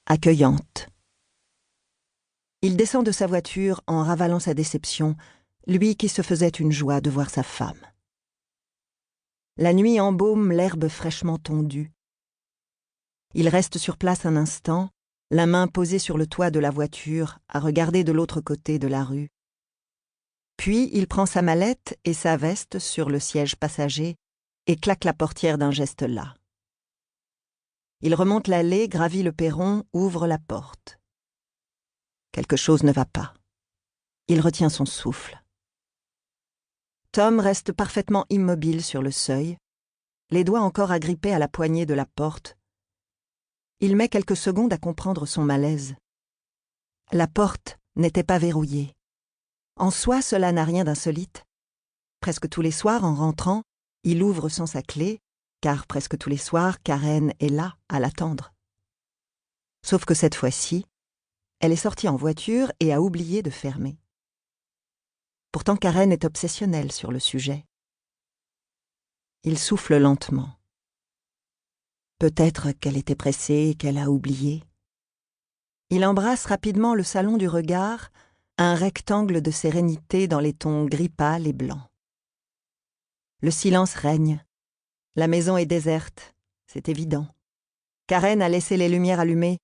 accueillante. Il descend de sa voiture en ravalant sa déception, lui qui se faisait une joie de voir sa femme. La nuit embaume l'herbe fraîchement tondue. Il reste sur place un instant, la main posée sur le toit de la voiture, à regarder de l'autre côté de la rue. Puis il prend sa mallette et sa veste sur le siège passager et claque la portière d'un geste las. Il remonte l'allée, gravit le perron, ouvre la porte. Quelque chose ne va pas. Il retient son souffle. Tom reste parfaitement immobile sur le seuil, les doigts encore agrippés à la poignée de la porte. Il met quelques secondes à comprendre son malaise. La porte n'était pas verrouillée. En soi, cela n'a rien d'insolite. Presque tous les soirs, en rentrant, il ouvre sans sa clé, car presque tous les soirs, Karen est là, à l'attendre. Sauf que cette fois-ci, elle est sortie en voiture et a oublié de fermer. Pourtant, Karen est obsessionnelle sur le sujet. Il souffle lentement. Peut-être qu'elle était pressée et qu'elle a oublié. Il embrasse rapidement le salon du regard, un rectangle de sérénité dans les tons gris pâle et blanc. Le silence règne. La maison est déserte, c'est évident. Karen a laissé les lumières allumées,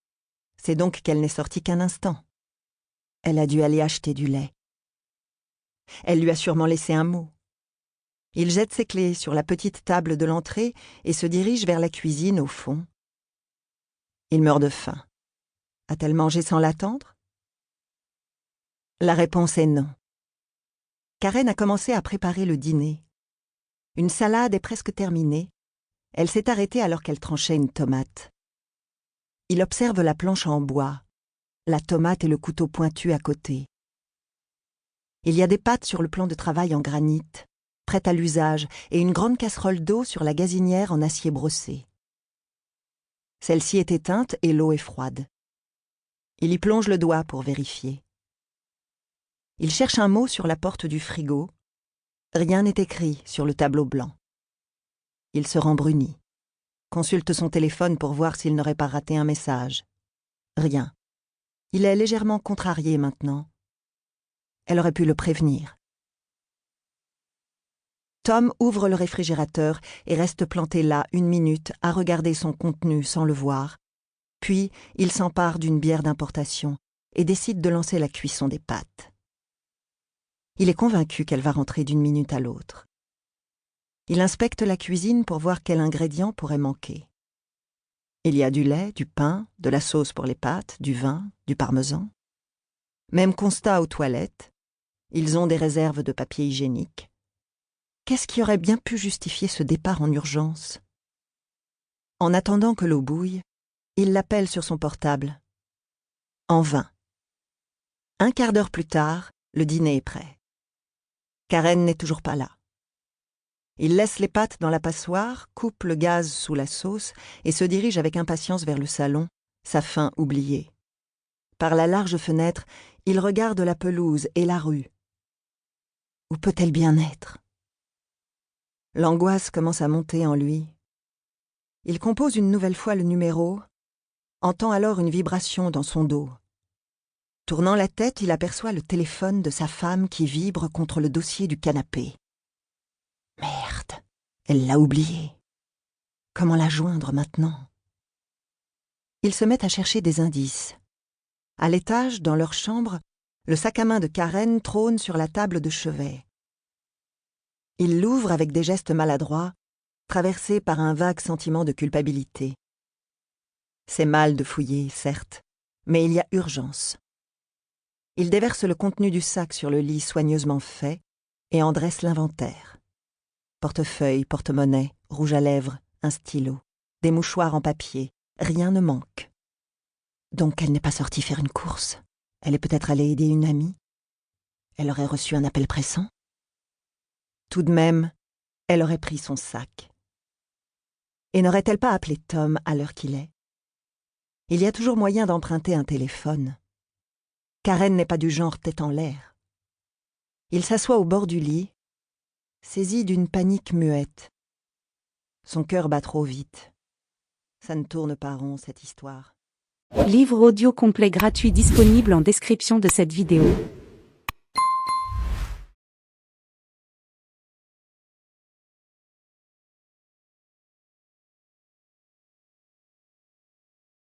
c'est donc qu'elle n'est sortie qu'un instant. Elle a dû aller acheter du lait. Elle lui a sûrement laissé un mot. Il jette ses clés sur la petite table de l'entrée et se dirige vers la cuisine au fond. Il meurt de faim. A-t-elle mangé sans l'attendre? La réponse est non. Karen a commencé à préparer le dîner. Une salade est presque terminée. Elle s'est arrêtée alors qu'elle tranchait une tomate. Il observe la planche en bois, la tomate et le couteau pointu à côté. Il y a des pâtes sur le plan de travail en granit, prêtes à l'usage, et une grande casserole d'eau sur la gazinière en acier brossé. Celle-ci est éteinte et l'eau est froide. Il y plonge le doigt pour vérifier. Il cherche un mot sur la porte du frigo. Rien n'est écrit sur le tableau blanc. Il se rembrunit, consulte son téléphone pour voir s'il n'aurait pas raté un message. Rien. Il est légèrement contrarié maintenant. Elle aurait pu le prévenir. Tom ouvre le réfrigérateur et reste planté là 1 minute à regarder son contenu sans le voir. Puis, il s'empare d'une bière d'importation et décide de lancer la cuisson des pâtes. Il est convaincu qu'elle va rentrer d'une minute à l'autre. Il inspecte la cuisine pour voir quel ingrédient pourrait manquer. Il y a du lait, du pain, de la sauce pour les pâtes, du vin, du parmesan. Même constat aux toilettes. Ils ont des réserves de papier hygiénique. Qu'est-ce qui aurait bien pu justifier ce départ en urgence? En attendant que l'eau bouille, il l'appelle sur son portable. En vain. 1/4 d'heure plus tard, le dîner est prêt. Karen n'est toujours pas là. Il laisse les pâtes dans la passoire, coupe le gaz sous la sauce et se dirige avec impatience vers le salon, sa faim oubliée. Par la large fenêtre, il regarde la pelouse et la rue. Où peut-elle bien être? L'angoisse commence à monter en lui. Il compose une nouvelle fois le numéro, entend alors une vibration dans son dos. Tournant la tête, il aperçoit le téléphone de sa femme qui vibre contre le dossier du canapé. Merde, elle l'a oublié. Comment la joindre maintenant? Il se met à chercher des indices. À l'étage, dans leur chambre, le sac à main de Karen trône sur la table de chevet. Il l'ouvre avec des gestes maladroits, traversés par un vague sentiment de culpabilité. C'est mal de fouiller, certes, mais il y a urgence. Il déverse le contenu du sac sur le lit soigneusement fait et en dresse l'inventaire. Portefeuille, porte-monnaie, rouge à lèvres, un stylo, des mouchoirs en papier, rien ne manque. Donc elle n'est pas sortie faire une course. Elle est peut-être allée aider une amie. Elle aurait reçu un appel pressant. Tout de même, elle aurait pris son sac. Et n'aurait-elle pas appelé Tom à l'heure qu'il est? Il y a toujours moyen d'emprunter un téléphone. Karen n'est pas du genre tête en l'air. Il s'assoit au bord du lit, saisi d'une panique muette. Son cœur bat trop vite. Ça ne tourne pas rond, cette histoire. Livre audio complet gratuit disponible en description de cette vidéo.